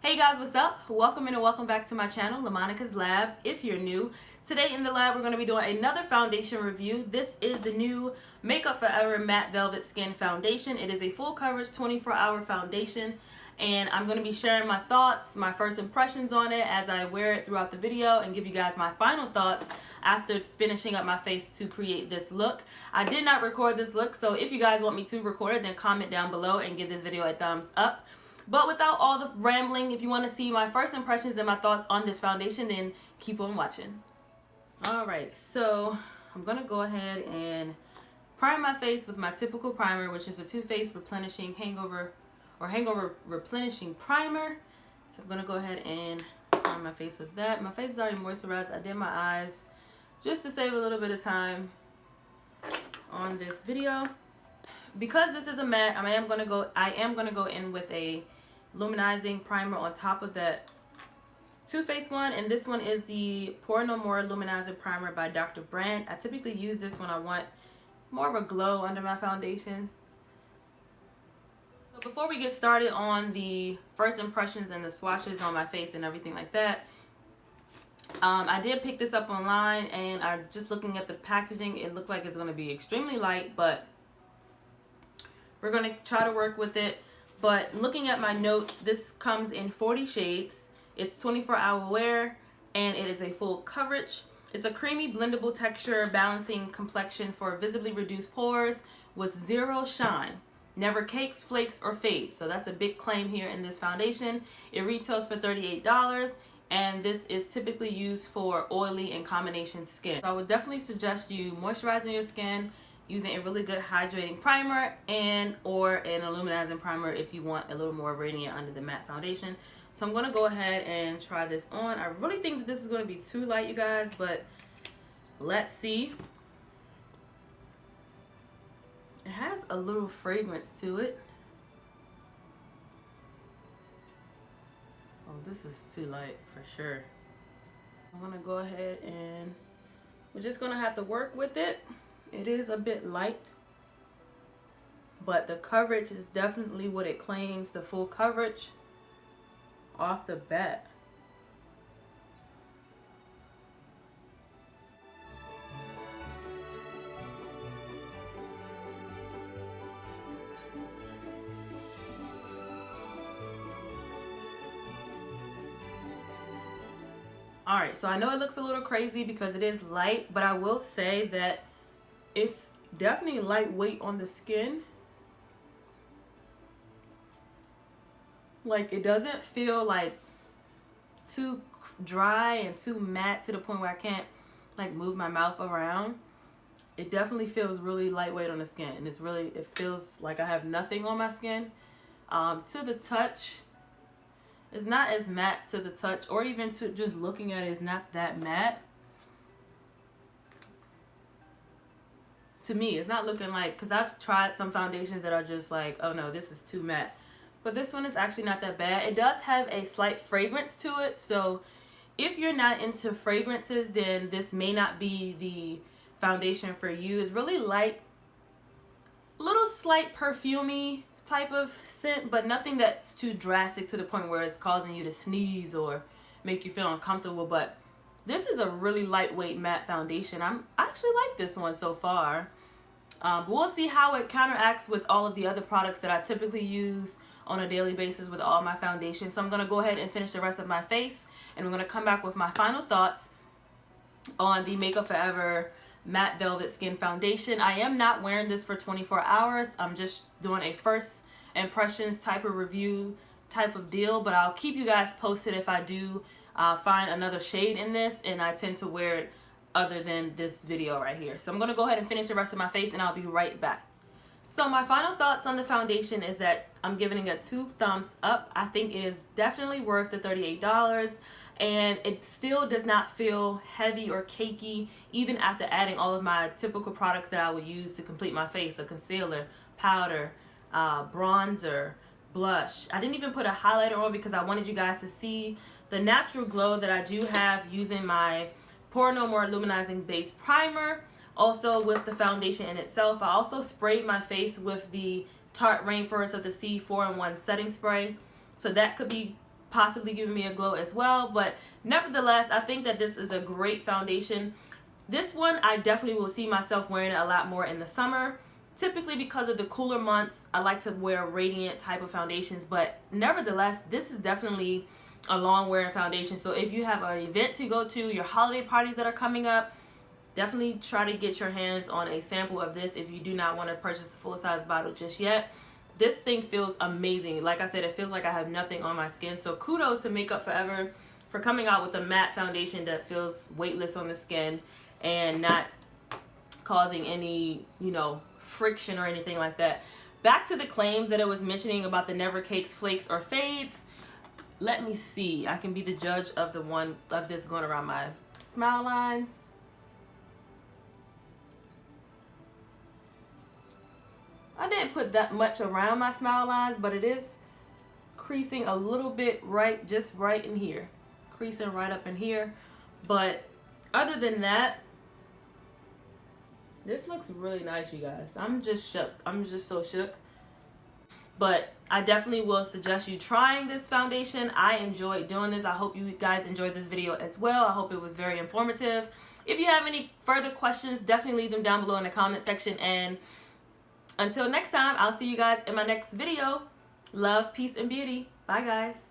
Hey guys, what's up? Welcome in and welcome back to my channel, LaMonicas Lab. If you're new, today in the lab we're going to be doing another foundation review. This is the new Makeup Forever Matte Velvet Skin Foundation. It is a full coverage 24-hour foundation, and I'm going to be sharing my thoughts, my first impressions on it as I wear it throughout the video, and give you guys my final thoughts after finishing up my face to create this look. I did not record this look, so if you guys want me to record it, then comment down below and give this video a thumbs up. But without all the rambling, if you want to see my first impressions and my thoughts on this foundation, then keep on watching. Alright, so I'm going to go ahead and prime my face with my typical primer, which is the Too Faced Replenishing Hangover Replenishing Primer. So I'm going to go ahead and prime my face with that. My face is already moisturized. I did my eyes just to save a little bit of time on this video. Because this is a matte, I am going to go in with a luminizing primer on top of that Too Faced one, and this one is the Pore No More Luminizer Primer by Dr. Brandt. I typically use this when I want more of a glow under my foundation. So before we get started on the first impressions and the swatches on my face and everything like that, I did pick this up online, and I'm just looking at the packaging. It looks like it's going to be extremely light, but we're going to try to work with it. But looking at my notes, this comes in 40 shades. It's 24-hour wear, and it is a full coverage. It's a creamy blendable texture, balancing complexion for visibly reduced pores with zero shine. Never cakes, flakes, or fades. So that's a big claim here in this foundation. It retails for $38, and this is typically used for oily and combination skin. So I would definitely suggest you moisturizing your skin using a really good hydrating primer or an illuminizing primer if you want a little more radiant under the matte foundation. So I'm going to go ahead and try this on. I really think that this is going to be too light, you guys, but let's see. It has a little fragrance to it. Oh, this is too light for sure. I'm going to go ahead and we're just going to have to work with it. It is a bit light, but the coverage is definitely what it claims, the full coverage off the bat. Alright, so I know it looks a little crazy because it is light, but I will say that it's definitely lightweight on the skin. Like, it doesn't feel like too dry and too matte to the point where I can't like move my mouth around. It definitely feels really lightweight on the skin, and it feels like I have nothing on my skin. To the touch, it's not as matte to the touch, or even to just looking at it, it's not that matte. To me, it's not looking like, because I've tried some foundations that are just like, oh no, this is too matte. But this one is actually not that bad. It does have a slight fragrance to it, so if you're not into fragrances, then this may not be the foundation for you. It's really light, little slight perfumey type of scent, but nothing that's too drastic to the point where it's causing you to sneeze or make you feel uncomfortable. But this is a really lightweight matte foundation. I actually like this one so far. We'll see how it counteracts with all of the other products that I typically use on a daily basis with all my foundations. So I'm going to go ahead and finish the rest of my face, and I'm going to come back with my final thoughts on the Makeup Forever Matte Velvet Skin Foundation. I am not wearing this for 24 hours. I'm just doing a first impressions type of review type of deal, but I'll keep you guys posted if I do find another shade in this, and I tend to wear it other than this video right here. So I'm going to go ahead and finish the rest of my face, and I'll be right back. So my final thoughts on the foundation is that I'm giving it 2 thumbs up. I think it is definitely worth the $38, and it still does not feel heavy or cakey even after adding all of my typical products that I would use to complete my face: a concealer, powder, bronzer, blush. I didn't even put a highlighter on because I wanted you guys to see the natural glow that I do have using my Pore No More Luminizing Base Primer. Also with the foundation in itself, I also sprayed my face with the Tarte Rainforest of the Sea 4-in-1 setting spray. So that could be possibly giving me a glow as well. But nevertheless, I think that this is a great foundation. This one, I definitely will see myself wearing it a lot more in the summer. Typically because of the cooler months, I like to wear radiant type of foundations, but nevertheless, this is definitely a long wearing foundation. So if you have an event to go to, your holiday parties that are coming up, definitely try to get your hands on a sample of this if you do not want to purchase a full-size bottle just yet. This thing feels amazing. Like I said, it feels like I have nothing on my skin. So kudos to Makeup Forever for coming out with a matte foundation that feels weightless on the skin and not causing any, you know, friction or anything like that. Back to the claims that it was mentioning about the never cakes, flakes, or fades. Let me see. I can be the judge of the one of this going around my smile lines. I didn't put that much around my smile lines, but it is creasing a little bit just right in here. Creasing right up in here. But other than that, this looks really nice, you guys. I'm just shook. I'm just so shook. But I definitely will suggest you trying this foundation. I enjoyed doing this. I hope you guys enjoyed this video as well. I hope it was very informative. If you have any further questions, definitely leave them down below in the comment section. And until next time, I'll see you guys in my next video. Love, peace, and beauty. Bye, guys.